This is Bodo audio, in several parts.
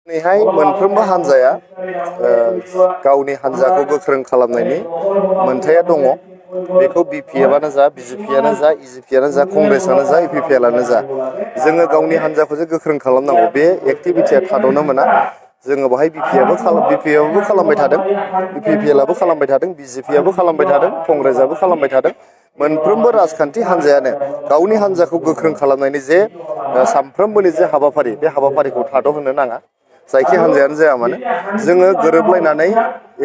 दिनैहाय मोनफ्रोमबो हान्जाया गावनि हान्जाखौ गोख्रों खालामनायनि मोन्थाया दङ। बेखौ बिपिएफआनो जा, बिजेपिआनो जा, इजिपिआनो जा, कंग्रेसआनो जा, इउपिपिएलआनो जा, जोङो गावनि हान्जाखौसो गोख्रों खालामनांगौ। बे एक्टिभिटिया थाद'नो मोना। जोङो बाहाय बिपिएफआबो खालामबाय थादों, इउपिपिएलआबो खालामबाय थादों, बिजेपिआबो खालामबाय थादों, कंग्रेसआबो खालामबाय थादों। मोनफ्रोमबो राजखान्थि हान्जायानो गावनि हान्जाखौ गोख्रों खालामनायनि जे सानफ्रोमबोनि जे हाबाफारि, बे हाबाफारिखौ थाद'होनो नाङा। जायखि हान्जायानो जाया मानो, जोङो गोरोबलायनानै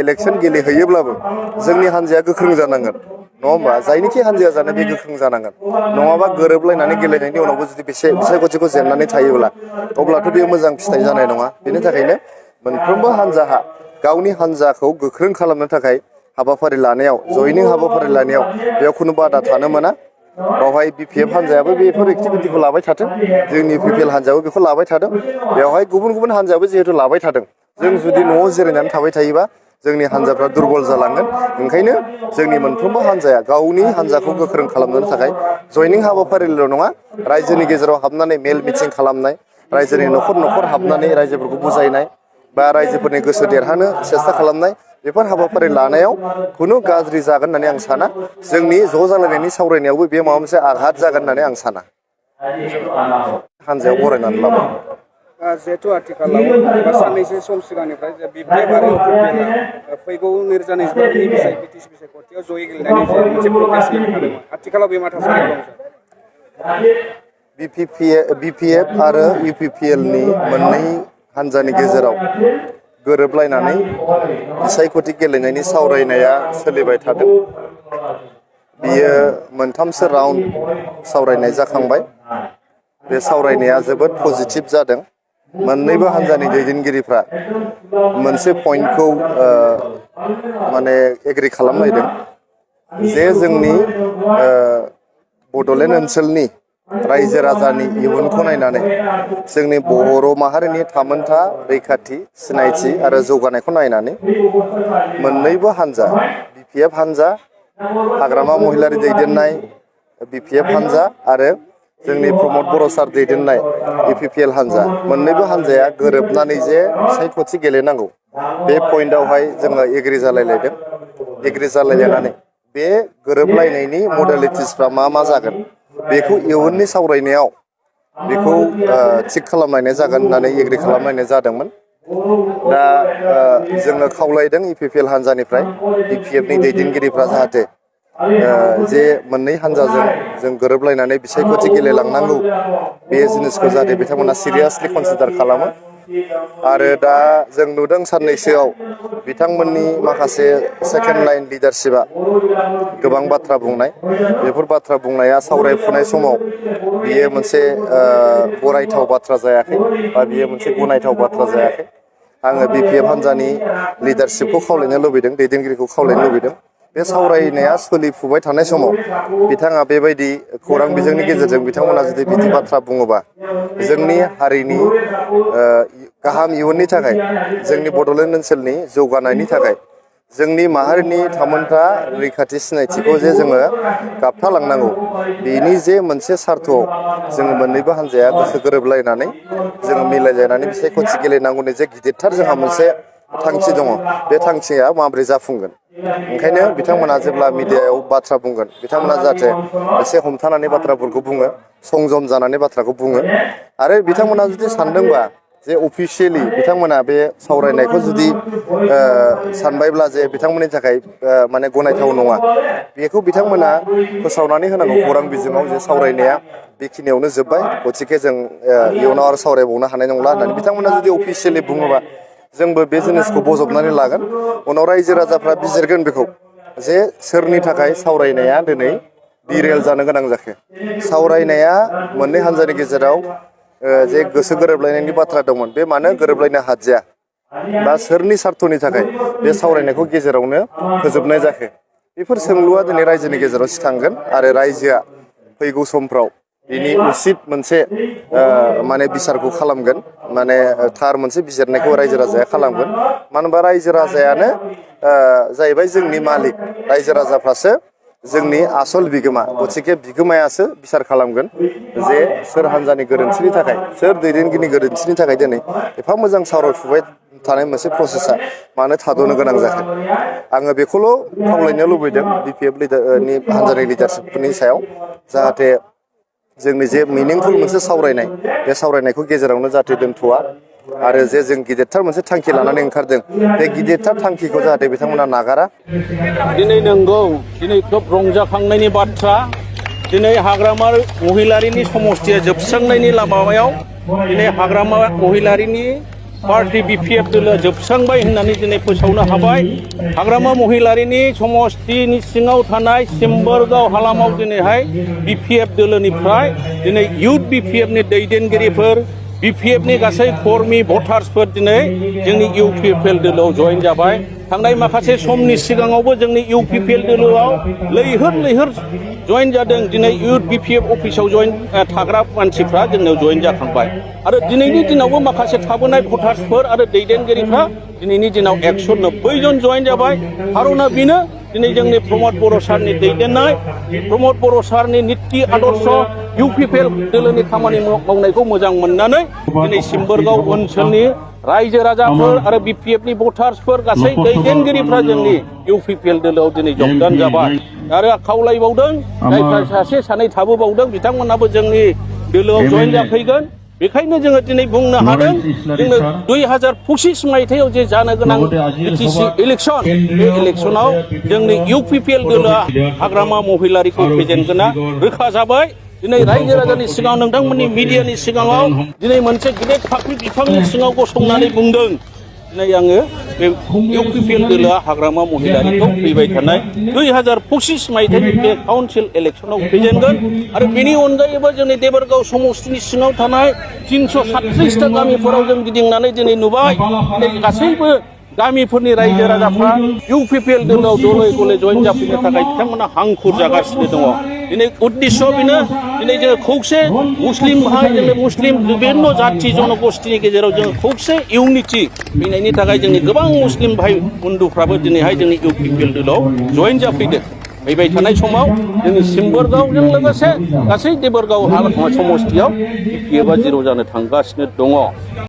इलेक्सन गेलेहैयोब्लाबो जोंनि हान्जाया गोख्रों जानांगोन, नङा होमबा? जायनिखि हान्जाया जानो बे गोख्रों जानांगोन। नङाबा गोरोबलायनानै गेलेनायनि उनावबो जुदि बिसायख'थिखौ जेननानै थायोब्ला अब्लाथ' बेयो मोजां फिथाइ जानाय नङा। बेनि थाखायनो मोनफ्रोमबो हान्जाहा गावनि हान्जाखौ गोख्रों खालामनो थाखाय हाबाफारि लानायाव, जयनिं हाबाफारि लानायाव बेयाव खुनु बादा थानो मोना। बावहाय बिपिएफ हान्जायाबो बेफोर एक्टिभिटिखौ लाबाय थाथों, जोंनि इउपिपिएल हान्जायाबो बेखौ लाबाय थादों। बेवहाय गुबुन गुबुन हान्जायाबो जिहेतु लाबाय थादों। जों जुदि न'आव जिरायनानै थाबाय थायोबा जोंनि हान्जाफ्रा दुरबल जालांगोन। ओंखायनो जोंनि मोनफ्रोमबो हान्जाया गावनि हान्जाखौ गोख्रों खालामनो थाखाय जयनिं हाबाफारिल' नङा, रायजोनि गेजेराव हाबनानै मेल मिटिं खालामनाय, रायजोनि न'खर न'खर हाबनानै रायजोफोरखौ बुजायनाय बा रायजोफोरनि गोसो देरहानो सेस्था खालामनाय, बेफोर हाबाफारि लानायाव खुनु गाज्रि जागोन होननानै आं साना। जोंनि ज' जालायनायनि सावरायनायावबो बे माबा मोनसे आघात जागोन होननानै आं साना। हान्जायाव बरायनानै लाबाय। जिहेतु आथिखालाव एबा साननैसो सम सिगांनिफ्राय जे बिपिएफ आरो इउपिपिएलआ फैगौ 2024 बिटिसि बिसायख'थियाव जयै गेलेनायनि जे मोनसे प्रग्रेस लाबोदोंमोन, आथिखालाव बे मा थासारियाव दं सार? बिपिएफ आरो इउपिपिएलनि मोननै हान्जानि गेजेराव गोरोबलायनानै बिसायख'थि गेलेनायनि सावरायनाया सोलिबाय थादों। बियो मोनथामसो राउन्ड सावरायनाय जाखांबाय। बे सावरायनाया जोबोद पजिटिभ जादों। मोननैबो हान्जानि दैदेनगिरिफ्रा मोनसे पइन्टखौ माने एग्रि खालामलायदों जे जोंनि बड'लेण्ड ओनसोलनि रायजो राजानि इयुनखौ नायनानै जोंनि बर' माहारिनि थामोनथा, रैखाथि, सिनायथि आरो जौगानायखौ नायनानै मोननैबो हान्जा, बिपिएफ हान्जा, हाग्रामा महिलारि दैदेननाय बिपिएफ हान्जा आरो जोंनि प्रमद बर' सार दैदेननाय इउपिपिएल हान्जा, मोननैबो हान्जाया गोरोबनानै जे बिसायख'थि गेलेनांगौ, बे पइन्टआवहाय जोङो एग्रि जालायलायदों। एग्रि जालायलायनानै बे गोरोबलायनायनि मडेलिटिसफ्रा मा मा जागोन, बेखौ इयुननि सावरायनायाव बेखौ थिग खालामलायनाय जागोन होननानै एग्रि खालामलायनाय जादोंमोन। दा जोङो खावलायदों इउपिपिएल हान्जानिफ्राय बिपिएफनि दैदेनगिरिफ्रा जाहाथे जे मोननै हान्जाजों जों गोरोबलायनानै बिसायख'थि गेलेलांनांगौ, बे जिनिसखौ जाहाथे बिथांमोना सिरियासलि कनसिडार खालामो। आरो दा जों नुदों साननैसोआव बिथांमोननि माखासे सेकेन्ड लाइन लिडारशिपआ गोबां बाथ्रा बुंनाय, बेफोर बाथ्रा बुंनाया सावरायफुनाय समाव बियो मोनसे बरायथाव बाथ्रा जायाखै बा बियो मोनसे गनायथाव बाथ्रा जायाखै। आङो बिपिएफ हान्जानि लिडारशिपखौ खावलायनो लुबैदों, दैदेनगिरिखौ खावलायनो लुबैदों, बे सावरायनाया सोलिफुबाय थानाय समाव बिथाङा बेबायदि खौरां बिजोंनि गेजेरजों बिथांमोना जुदि बिदि बाथ्रा बुङोबा जोंनि हारिनि गाहाम इयुननि थाखाय, जोंनि बड'लेण्ड ओनसोलनि जौगानायनि थाखाय, जोंनि माहारिनि थामोनथा रैखाथि सिनायथिखौ जे जोङो गाबथालांनांगौ, बेनि जे मोनसे सार्थआव जोङो मोननैबो हान्जाया गोसो गोरोबलायनानै जोङो मिलायलायनानै बिसायख'थि गेलेनांगौनि जे गिदिरथार जोंहा मोनसे थांखि दङ, बे थांखिया माबोरै जाफुंगोन। ओंखायनो बिथांमोना जेब्ला मिडियायाव बाथ्रा बुंगोन, बिथांमोना जाहाथे एसे हमथानानै बाथ्राफोरखौ बुङो, संजम जानानै बाथ्राखौ बुङो। आरो बिथांमोना जुदि सानदोंबा जे अफिसियेलि बिथांमोना बे सावरायनायखौ जुदि सानबायब्ला जे बिथांमोननि थाखाय माने गनायथाव नङा, बेखौ बिथांमोना फोसावनानै होनांगौ खौरां बिजोङाव जे सावरायनाया बेखिनियावनो जोब्बाय, गथिखे जों इयुनाव आरो सावरायबावनो हानाय नंला होननानै बिथांमोना जुदि अफिसियेलि बुङोबा जोंबो बे जिनिसखौ बजबनानै लागोन। उनाव रायजो राजाफ्रा बिजिरगोन बेखौ जे सोरनि थाखाय सावरायनाया दिनै डिरेल जानो गोनां जाखो। सावरायनाया मोननै हान्जानि गेजेराव जे गोसो गोरोबलायनायनि बाथ्रा दंमोन, बे मानो गोरोबलायनो हादिया बा सोरनि सार्थनि थाखाय बे सावरायनायखौ गेजेरावनो फोजोबनाय जाखो, बेफोर सोंलुआ दिनै रायजोनि गेजेराव सिखांगोन। आरो रायजोआ फैगौ समफ्राव बिनि उसित मोनसे माने बिसारखौ खालामगोन, माने थार मोनसे बिजिरनायखौ रायजो राजाया खालामगोन। मानो होनबा रायजो राजायानो जाहैबाय जोंनि मालिक, रायजो राजाफ्रासो जोंनि आसल बिगोमा गथिखे बिगोमायासो बिसार खालामगोन जे सोर हान्जानि गोरोन्थिनि थाखाय सोर दैदेनगिरिनि गोरोन्थिनि थाखाय दिनै एफा मोजां सावरायफुबाय थानाय मोनसे प्रसेसा मानो थाद'नो गोनां जाखो आङो बेखौल' खावलायनो लुबैदों BPF लिडारनि हान्जानि लिडारशिपफोरनि सायाव जाहाथे जोंनि जे मिनिंफुल मोनसे सावरायनाय बे सावरायनायखौ गेजेरावनो जाहाथे दोनथ'आ आरो जे जों गिदिरथार मोनसे थांखि लानानै ओंखारदों बे गिदिरथार थांखिखौ जाहाथे बिथांमोना नागारा दिनै नंगौ दिनै खोब रंजाखांनायनि बाथ्रा दिनै हाग्रामा महिलारिनि समस्तिया जोबस्रांनायनि लामायाव दिनै हाग्रामा महिलारिनि पार्टी BPF दोलोआ जोबस्रांबाय होननानै दिनै फोसावनो हाबाय हाग्रामा महिलारिनि समस्तिनि सिङाव थानाय सिम्बोरगाव हालामाव दिनैहाय BPF दोलोनिफ्राय दिनै इउथ BPF नि दैदेनगिरिफोर BPF नि गासै कर्मी भटार्सफोर दिनै जोंनि UPPL दोलोआव जइन जाबाय थांनाय माखासे समनि सिगाङावबो जोंनि UPPL दोलोआव लैहोर जइन जादों दिनै इउथ BPF अफिसाव जइन थाग्रा मानसिफ्रा जोंनाव जइन जाखांबाय आरो दिनैनि दिनावबो माखासे थाबोनाय भटार्सफोर आरो दैदेनगिरिफ्रा दिनैनि दिनाव 190 जन जइन जाबाय खार'ना बेनो दिनै जोंनि प्रमद बर' सारनि दैदेननाय प्रमद बर' सारनि निति आदर्श UPPL दोलोनि खामानि मावनायखौ मोजां मोननानै दिनै सिम्बोरगाव ओनसोलनि रायजो राजाफोर आरो BPF नि भटार्सफोर गासै दैदेनगिरिफ्रा जोंनि UPPL दोलोआव दिनै जगदान जाबाय आरो खावलायबावदों जायफ्रा सासे सानै थाबोबावदों बिथांमोनाबो जोंनि दोलोआव जइन जाफैगोन बेखायनो जोङो दिनै बुंनो हादों जोङो 2025 मायथाइयाव जे जानो गोनां BTC इलेक्सन बे इलेक्सनाव जोंनि UPPL दोलोआ हाग्रामा महिलारिखौ फेजेनगोना रोखा जाबाय दिनै रायजो राजानि सिगाङाव नोंथांमोननि मिडियानि सिगाङाव दिनै मोनसे गिदिर फाख्रि बिफांनि सिङाव गसंनानै बुंदों दिनै आङो बे UPPL दोलोआ हाग्रामा महिलारिखौ फैबाय थानाय 2025 मायथाइनि बे काउन्सिल इलेक्सनाव फेजेनगोन आरो बेनि अनगायैबो जोंनि देबोरगाव समस्तिनि सिङाव थानाय 337टा गामिफोराव जों गिदिंनानै दिनै नुबाय दिनै गासैबो गामिफोरनि रायजो राजाफ्रा UPPL दोलोआव दलै गले जइन जाफैनो थाखाय बिथांमोना हांखुर जागासिनो दङ दिनै उद्देश्य बेनो दिनै जोङो खौसे मुस्लिम भाई जोंनि मुस्लिम विभिन्न जाथि जनगोष्ठीनि गेजेराव जोङो खौसे इउनिटि फैनायनि थाखाय जोंनि गोबां मुस्लिम भाई बन्धुफ्राबो दिनैहाय जोंनि UPPL दोलोआव जइन जाफैदों फैबाय थानाय समाव जोंनि सिम्बोरगावजों लोगोसे गासै देबोरगाव समस्तियाव BPF आ जिर' जानो थांगासिनो दङ।